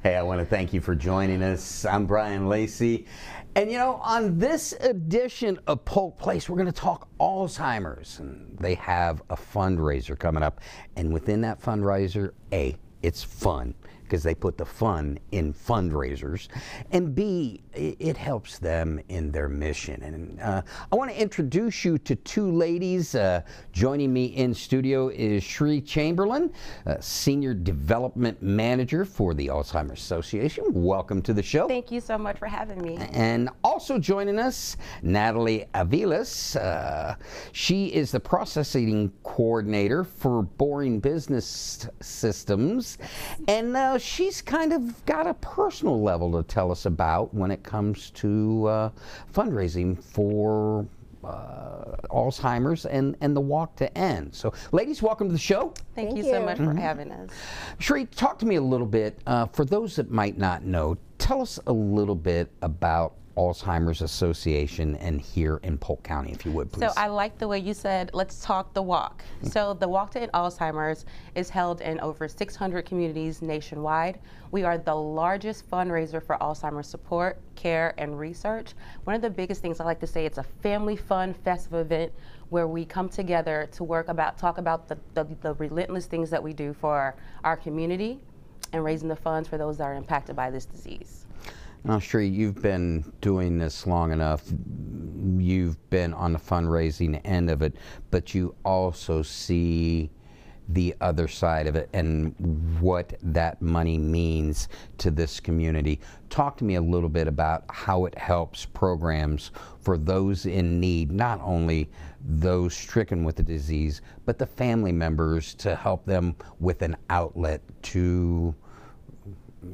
Hey, I want to thank you for joining us. I'm Brian Lacey. And you know, on this edition of Polk Place, we're going to talk Alzheimer's. And they have a fundraiser coming up. And within that fundraiser, A, it's fun, because they put the fun in fundraisers, and B, it helps them in their mission. And I want to introduce you to two ladies. Joining me in studio is Shree Chamberlain, Senior Development Manager for the Alzheimer's Association. Welcome to the show. Thank you so much for having me. And also joining us, Natalie Aviles. She is the Processing Coordinator for Boring Business Systems, and she's kind of got a personal level to tell us about when it comes to fundraising for Alzheimer's and the Walk to End. So, ladies, welcome to the show. Thank you so much for having us. Shree, talk to me a little bit. For those that might not know, tell us a little bit about Alzheimer's Association and here in Polk County, if you would, please. So I like the way you said, let's talk the walk. So the Walk to End Alzheimer's is held in over 600 communities nationwide. We are the largest fundraiser for Alzheimer's support, care, and research. One of the biggest things I like to say, it's a family fun, festive event where we come together to talk about the relentless things that we do for our community and raising the funds for those that are impacted by this disease. Now, Shree, you've been doing this long enough. You've been on the fundraising end of it, but you also see the other side of it and what that money means to this community. Talk to me a little bit about how it helps programs for those in need, not only those stricken with the disease, but the family members, to help them with an outlet to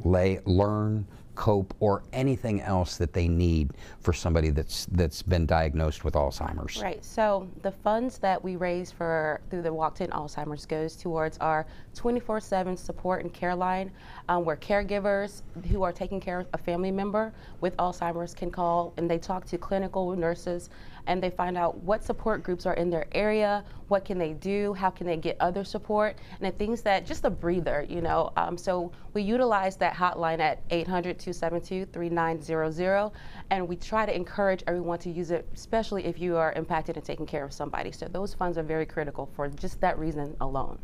learn, cope, or anything else that they need for somebody that's been diagnosed with Alzheimer's. Right. So the funds that we raise through the Walk to End Alzheimer's goes towards our 24/7 support and care line, where caregivers who are taking care of a family member with Alzheimer's can call, and they talk to clinical nurses, and they find out what support groups are in their area, what can they do, how can they get other support, and the things that, just a breather, you know. So we utilize that hotline at 800-272-3900, and we try to encourage everyone to use it, especially if you are impacted and taking care of somebody. So those funds are very critical for just that reason alone.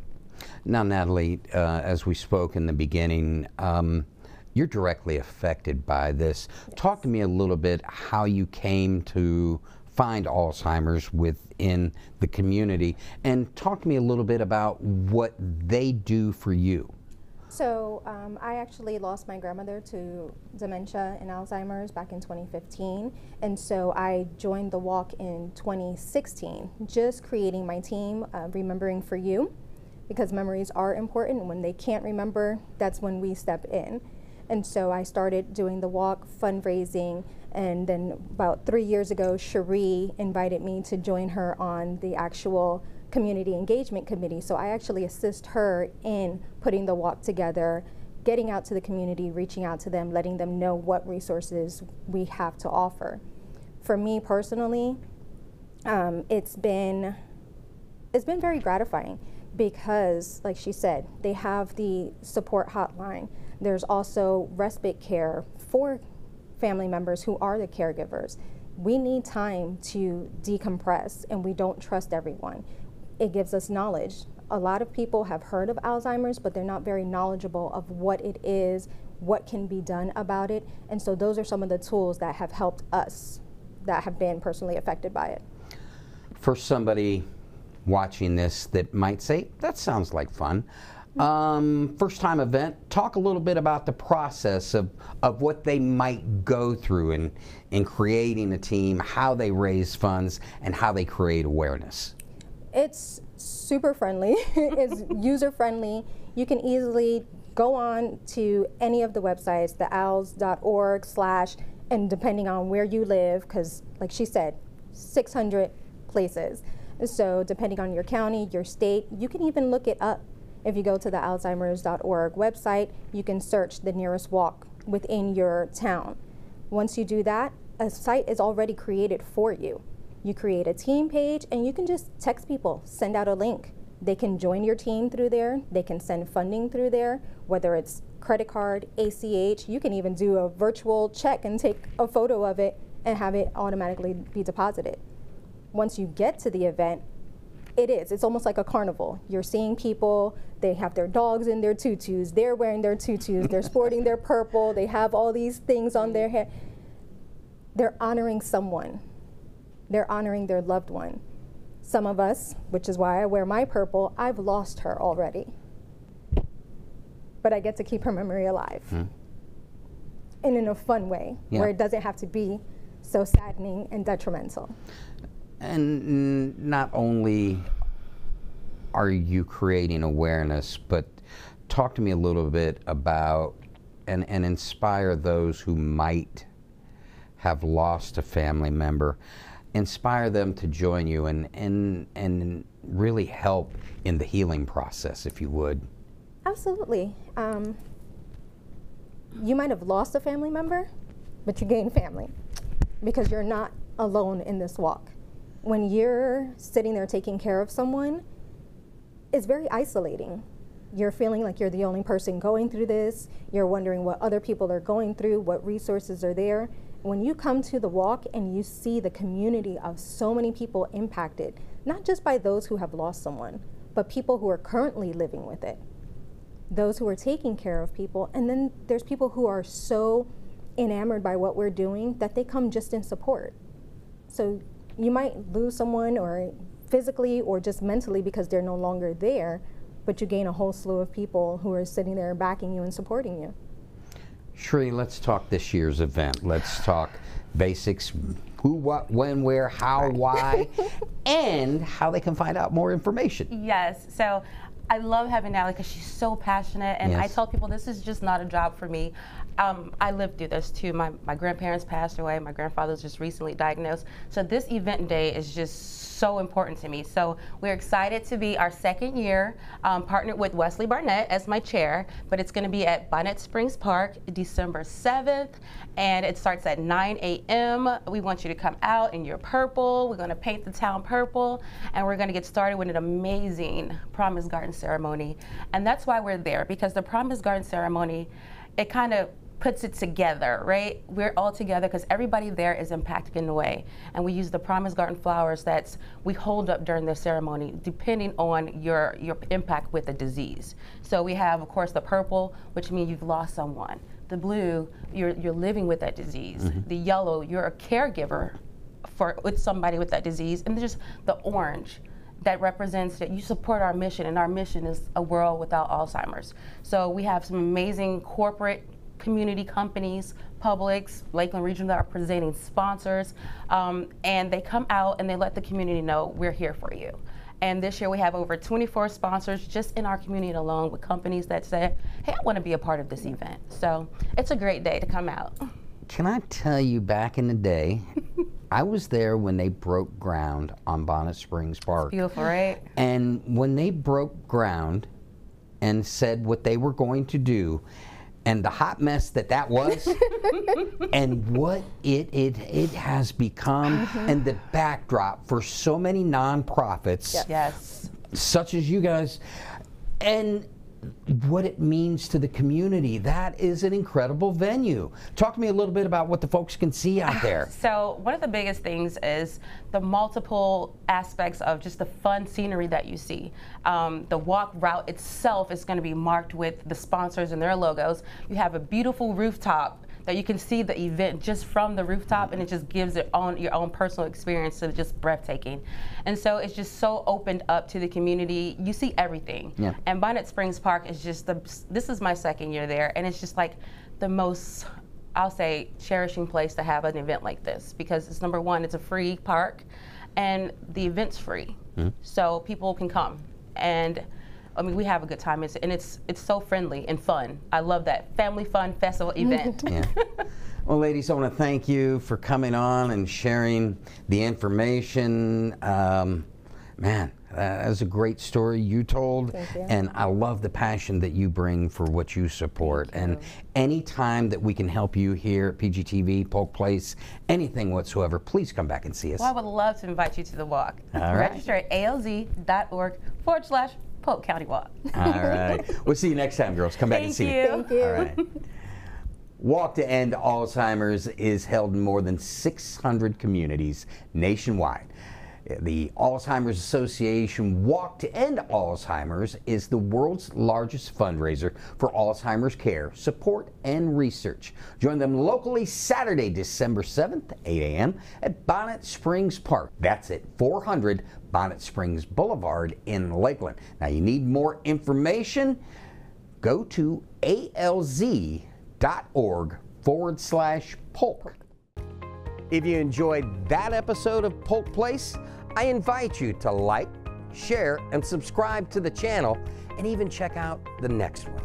Now, Natalie, as we spoke in the beginning, you're directly affected by this. Yes. Talk to me a little bit how you came to find Alzheimer's within the community, and talk to me a little bit about what they do for you. So I actually lost my grandmother to dementia and Alzheimer's back in 2015, and so I joined the walk in 2016, just creating my team, Remembering for You, because memories are important. When they can't remember, that's when we step in. And so I started doing the walk, fundraising, and then about 3 years ago, Shree invited me to join her on the actual community engagement committee. So I actually assist her in putting the walk together, getting out to the community, reaching out to them, letting them know what resources we have to offer. For me personally, it's been very gratifying, because, like she said, they have the support hotline. There's also respite care for family members who are the caregivers. We need time to decompress, and we don't trust everyone. It gives us knowledge. A lot of people have heard of Alzheimer's, but they're not very knowledgeable of what it is, what can be done about it. And so those are some of the tools that have helped us that have been personally affected by it. For somebody watching this that might say, that sounds like fun. First time event, talk a little bit about the process of what they might go through in creating a team, how they raise funds, and how they create awareness. It's super friendly. It's user friendly. You can easily go on to any of the websites, the alz.org/ and depending on where you live, because like she said, 600 places. So depending on your county, your state, you can even look it up. If you go to the alzheimers.org website, you can search the nearest walk within your town. Once you do that, a site is already created for you. You create a team page, and you can just text people, send out a link. They can join your team through there. They can send funding through there, whether it's credit card, ACH. You can even do a virtual check and take a photo of it and have it automatically be deposited. Once you get to the event, it's almost like a carnival. You're seeing people, they have their dogs in their tutus, they're wearing their tutus, they're sporting their purple, they have all these things on their head. They're honoring someone. They're honoring their loved one. Some of us, which is why I wear my purple, I've lost her already. But I get to keep her memory alive. And in a fun way, where it doesn't have to be so saddening and detrimental. And not only are you creating awareness, but talk to me a little bit about and inspire those who might have lost a family member. Inspire them to join you and really help in the healing process, if you would. Absolutely. You might have lost a family member, but you gain family because you're not alone in this walk. When you're sitting there taking care of someone, it's very isolating. You're feeling like you're the only person going through this. You're wondering what other people are going through, what resources are there. When you come to the walk and you see the community of so many people impacted, not just by those who have lost someone, but people who are currently living with it, those who are taking care of people, and then there's people who are so enamored by what we're doing that they come just in support. So you might lose someone or physically or just mentally because they're no longer there, but you gain a whole slew of people who are sitting there backing you and supporting you. Shree, let's talk this year's event. Let's talk basics, who, what, when, where, how, why, and how they can find out more information. Yes, so I love having Natalie because she's so passionate, and I tell people this is just not a job for me. I lived through this too. My grandparents passed away. My grandfather was just recently diagnosed. So this event day is just so important to me. So we're excited to be our second year, partnered with Wesley Barnett as my chair, but it's going to be at Bonnet Springs Park December 7th, and it starts at 9 a.m. We want you to come out in your purple. We're going to paint the town purple, and we're going to get started with an amazing Promise Garden ceremony. And that's why we're there, because the Promise Garden ceremony, it kind of puts it together, right? We're all together because everybody there is impacted in a way. And we use the Promise Garden flowers that we hold up during the ceremony, depending on your impact with the disease. So we have, of course, the purple, which means you've lost someone. The blue, you're living with that disease. The yellow, you're a caregiver with somebody with that disease. And there's the orange, that represents that you support our mission, and our mission is a world without Alzheimer's. So we have some amazing corporate community companies, Publix, Lakeland Regional, that are presenting sponsors, and they come out and they let the community know we're here for you. And this year we have over 24 sponsors just in our community alone, with companies that say, hey, I want to be a part of this event. So it's a great day to come out. Can I tell you, back in the day, I was there when they broke ground on Bonnet Springs Park. It's beautiful, right? And when they broke ground and said what they were going to do, and the hot mess that was, and what it has become, and the backdrop for so many nonprofits, such as you guys, and what it means to the community. That is an incredible venue. Talk to me a little bit about what the folks can see out there. So one of the biggest things is the multiple aspects of just the fun scenery that you see. The walk route itself is going to be marked with the sponsors and their logos. You have a beautiful rooftop that you can see the event just from the rooftop, and it just gives it your own personal experience, so just breathtaking. And so it's just so opened up to the community. You see everything. Yeah. And Bonnet Springs Park is just this is my second year there, and it's just like the most, I'll say, cherishing place to have an event like this, because it's, number one, it's a free park, and the event's free. So people can come. And I mean, we have a good time, and it's so friendly and fun. I love that family fun festival event. Yeah. Well, ladies, I want to thank you for coming on and sharing the information. Man, that was a great story you told, and I love the passion that you bring for what you support. And any time that we can help you here at PGTV, Polk Place, anything whatsoever, please come back and see us. Well, I would love to invite you to the walk. All right. Register at alz.org/Polk Polk County Walk. All right. We'll see you next time, girls. Come back and see me. Thank you. All right. Walk to End Alzheimer's is held in more than 600 communities nationwide. The Alzheimer's Association Walk to End Alzheimer's is the world's largest fundraiser for Alzheimer's care, support, and research. Join them locally Saturday, December 7th, 8 a.m. at Bonnet Springs Park. That's at 400 Bonnet Springs Boulevard in Lakeland. Now, you need more information? Go to alz.org/Polk. If you enjoyed that episode of Polk Place, I invite you to like, share, and subscribe to the channel, and even check out the next one.